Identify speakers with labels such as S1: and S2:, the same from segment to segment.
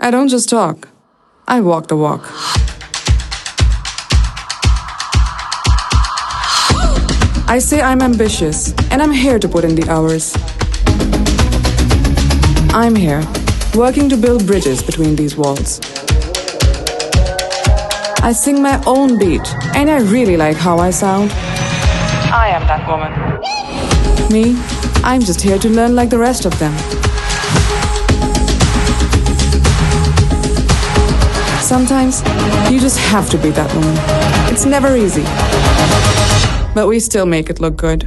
S1: I don't just talk, I walk the walk. I say I'm ambitious and I'm here to put in the hours. I'm here, working to build bridges between these walls. I sing my own beat and I really like how I sound. I am that woman. Me, I'm just here to learn like the rest of them. Sometimes, you just have to be that woman. It's never easy. But we still make it look good.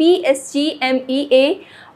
S2: PSGMEA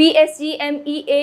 S2: PSGMEA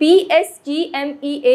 S2: PSGMEA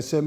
S3: SM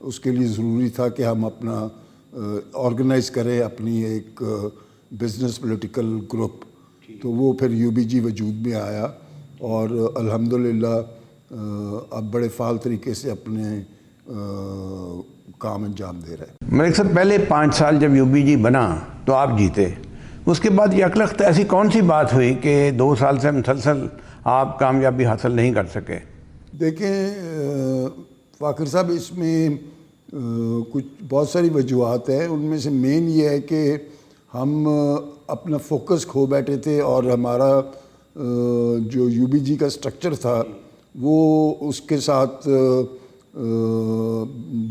S3: اس کے لیے ضروری تھا کہ ہم اپنا organise کریں اپنی ایک بزنس پولیٹیکل گروپ. تو وہ پھر UBG وجود میں آیا اور الحمدللہ اب بڑے فعال طریقے سے اپنے کام انجام دے رہے ہیں.
S4: ملک صاحب پہلے 5 سال جب UBG بنا تو آپ جیتے, اس کے بعد یکلخت ایسی کون سی بات ہوئی کہ 2 سال سے مسلسل آپ کامیابی حاصل نہیں کر سکے؟
S3: دیکھیں فاخر صاحب, اس میں کچھ بہت ساری وجوہات ہیں. ان میں سے مین یہ ہے کہ ہم اپنا فوکس کھو بیٹھے تھے اور ہمارا جو UBG کا سٹرکچر تھا وہ اس کے ساتھ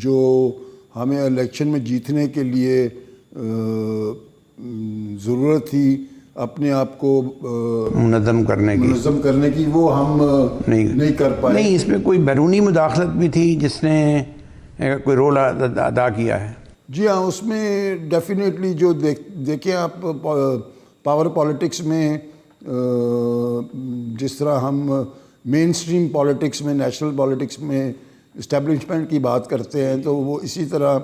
S3: جو ہمیں الیکشن میں جیتنے کے لیے ضرورت تھی اپنے آپ کو
S4: منظم
S3: کرنے کی وہ ہم نہیں کر پائے.
S4: نہیں, اس میں کوئی بیرونی مداخلت بھی تھی جس نے کوئی رول ادا کیا ہے؟
S3: جی ہاں, اس میں ڈیفینیٹلی جو دیکھیں آپ پاور پالیٹکس میں جس طرح ہم مین اسٹریم پالیٹکس میں, نیشنل پالیٹکس میں اسٹیبلشمنٹ کی بات کرتے ہیں, تو وہ اسی طرح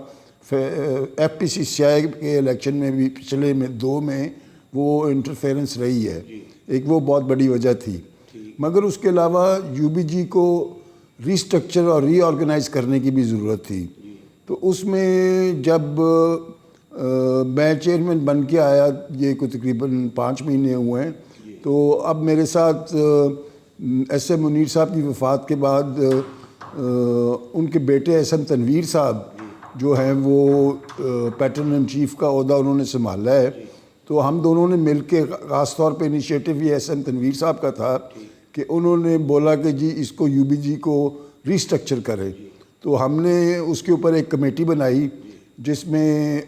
S3: FPCCI کے الیکشن میں بھی پچھلے 2 میں وہ انٹرفیرنس رہی ہے. ایک وہ بہت بڑی وجہ تھی. مگر اس کے علاوہ UBG کو ری اسٹرکچر اور ری آرگنائز کرنے کی بھی ضرورت تھی. تو اس میں جب میں چیئرمین بن کے آیا, یہ کوئی تقریباً 5 مہینے ہوئے ہیں, تو اب میرے ساتھ SM منیر صاحب کی وفات کے بعد ان کے بیٹے SM تنویر صاحب جو ہیں وہ پیٹرن ان چیف کا عہدہ انہوں نے سنبھالا ہے. تو ہم دونوں نے مل کے, خاص طور پہ انیشیٹو یہ SM تنویر صاحب کا تھا کہ انہوں نے بولا کہ جی اس کو UBG کو ری اسٹرکچر کرے. تو ہم نے اس کے اوپر ایک کمیٹی بنائی جس میں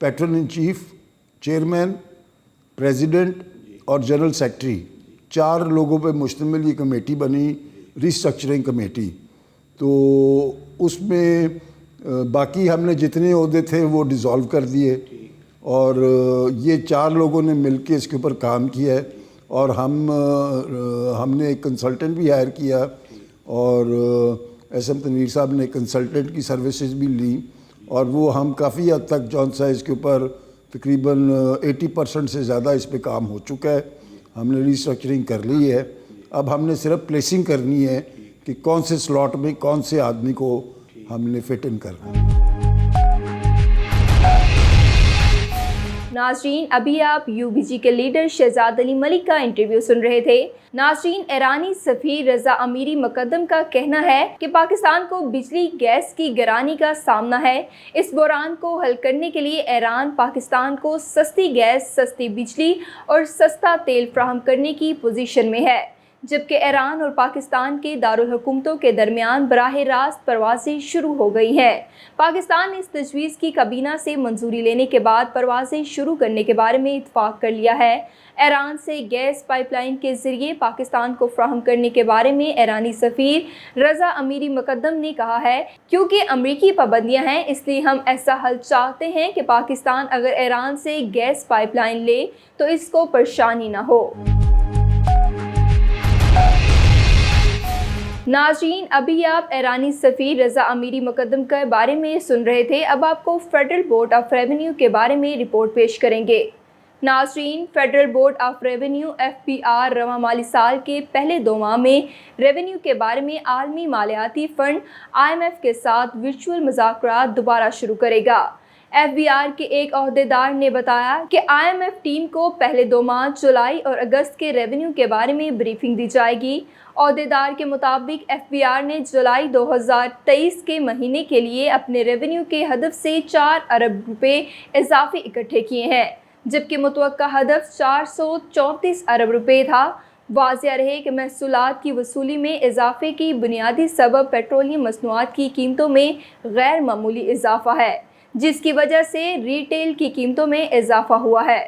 S3: pattern in chief, chairman, president اور جنرل سیکرٹری 4 لوگوں پہ مشتمل یہ کمیٹی بنی, ری اسٹرکچرنگ کمیٹی. تو اس میں باقی ہم نے جتنے عہدے تھے وہ ڈیزالو کر دیے اور یہ 4 لوگوں نے مل کے اس کے اوپر کام کیا ہے. اور ہم نے ایک کنسلٹنٹ بھی ہائر کیا اور SM تنویر صاحب نے کنسلٹنٹ کی سروسز بھی لی اور وہ ہم کافی حد تک جون سا اس کے اوپر تقریباً 80% سے زیادہ اس پہ کام ہو چکا ہے. ہم نے ری اسٹرکچرنگ کر لی ہے. اب ہم نے صرف پلیسنگ کرنی ہے کہ کون سے سلاٹ میں کون سے آدمی کو ہم نے فٹ ان کرنا ہے.
S2: ناظرین, ابھی آپ UBG کے لیڈر شہزاد علی ملک کا انٹرویو سن رہے تھے. ناظرین, ایرانی سفیر رضا امیری مقدم کا کہنا ہے کہ پاکستان کو بجلی گیس کی گرانی کا سامنا ہے. اس بحران کو حل کرنے کے لیے ایران پاکستان کو سستی گیس, سستی بجلی اور سستا تیل فراہم کرنے کی پوزیشن میں ہے, جبکہ ایران اور پاکستان کے دارالحکومتوں کے درمیان براہ راست پروازیں شروع ہو گئی ہیں. پاکستان نے اس تجویز کی کابینہ سے منظوری لینے کے بعد پروازیں شروع کرنے کے بارے میں اتفاق کر لیا ہے. ایران سے گیس پائپ لائن کے ذریعے پاکستان کو فراہم کرنے کے بارے میں ایرانی سفیر رضا امیری مقدم نے کہا ہے, کیونکہ امریکی پابندیاں ہیں اس لیے ہم ایسا حل چاہتے ہیں کہ پاکستان اگر ایران سے گیس پائپ لائن لے تو اس کو پریشانی نہ ہو. ناظرین, ابھی آپ ایرانی سفیر رضا امیری مقدم کے بارے میں سن رہے تھے. اب آپ کو فیڈرل بورڈ آف ریونیو کے بارے میں رپورٹ پیش کریں گے. ناظرین, federal board of revenue FBR رواں مالی سال کے پہلے 2 ماہ میں ریونیو کے بارے میں عالمی مالیاتی فنڈ IMF کے ساتھ ورچوئل مذاکرات دوبارہ شروع کرے گا. FBR کے ایک عہدیدار نے بتایا کہ IMF ٹیم کو پہلے 2 ماہ جولائی اور اگست کے ریونیو کے بارے میں بریفنگ دی جائے گی. عہدیدار کے مطابق FBR نے جولائی 2023 کے مہینے کے لیے اپنے ریونیو کے ہدف سے 4 ارب روپے اضافی اکٹھے کیے ہیں, جبکہ متوقع ہدف 434 ارب روپے تھا. واضح رہے کہ محصولات کی وصولی میں اضافے کی بنیادی سبب پیٹرولیم مصنوعات کی قیمتوں میں غیر معمولی اضافہ ہے, جس کی وجہ سے ریٹیل کی قیمتوں میں اضافہ ہوا ہے.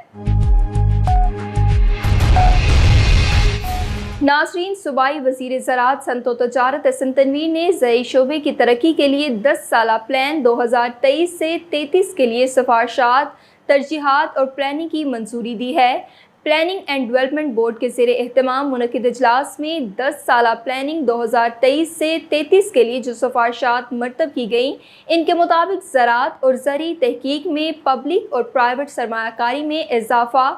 S2: ناظرین, صوبائی وزیر زراعت صنعت و تجارت SM تنویر نے زرعی شعبے کی ترقی کے لیے 10 سالہ پلان 2023 سے 33 کے لیے سفارشات, ترجیحات اور پلاننگ کی منظوری دی ہے. پلاننگ اینڈ ڈیولپمنٹ بورڈ کے زیر اہتمام منعقد اجلاس میں 10 سالہ پلاننگ 2023 سے 33 کے لیے جو سفارشات مرتب کی گئیں، ان کے مطابق زراعت اور زرعی تحقیق میں پبلک اور پرائیویٹ سرمایہ کاری میں اضافہ،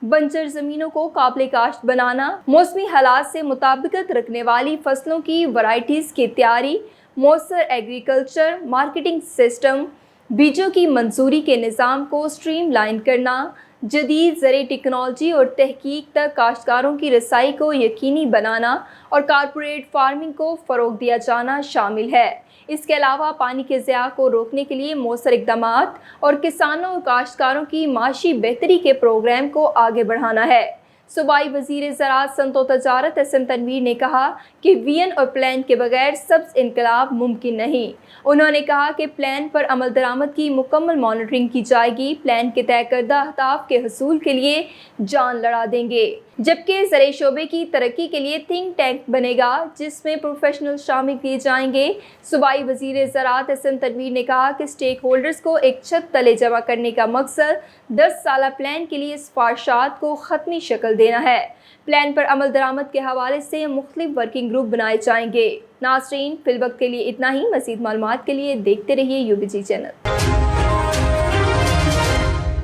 S2: بنجر زمینوں کو قابل کاشت بنانا، موسمی حالات سے مطابقت رکھنے والی فصلوں کی ورائٹیز کی تیاری، مؤثر ایگریکلچر مارکیٹنگ سسٹم، بیجوں کی منظوری کے نظام کو سٹریم لائن کرنا، جدید زرعی ٹیکنالوجی اور تحقیق تک کاشتکاروں کی رسائی کو یقینی بنانا اور کارپوریٹ فارمنگ کو فروغ دیا جانا شامل ہے۔ اس کے علاوہ پانی کے ضیاع کو روکنے کے لیے مؤثر اقدامات اور کسانوں اور کاشتکاروں کی معاشی بہتری کے پروگرام کو آگے بڑھانا ہے۔ صوبائی وزیر زراعت صنعت و تجارت اسم تنویر نے کہا کہ ویژن اور پلان کے بغیر سبز انقلاب ممکن نہیں۔ انہوں نے کہا کہ پلان پر عمل درآمد کی مکمل مانیٹرنگ کی جائے گی، پلان کے طے کردہ اہداف کے حصول کے لیے جان لڑا دیں گے، جبکہ زرعی شعبے کی ترقی کے لیے تھنک ٹینک بنے گا جس میں پروفیشنل شامل کیے جائیں گے۔ صوبائی وزیر زراعت اسم تنویر نے کہا کہ اسٹیک ہولڈرز کو ایک چھت تلے جمع کرنے کا مقصد 10 سالہ پلان کے لیے سفارشات کو حتمی شکل دینا ہے۔ پلان پر عمل درآمد کے حوالے سے مختلف ورکنگ گروپ بنائے جائیں گے۔ ناظرین، فی الوقت کے لیے اتنا ہی۔ مزید معلومات کے لیے دیکھتے رہیے UBG چینل۔